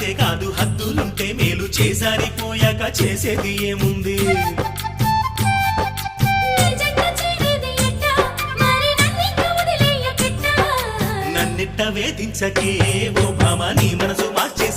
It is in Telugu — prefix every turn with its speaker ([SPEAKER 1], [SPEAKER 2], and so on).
[SPEAKER 1] అయితే కాదు హద్దులుంటే మేలు చేసారిపోయాక చేసేది ఏముంది నన్నిట్ట వేధించకే ఓ భామ నీ మనసు మార్చే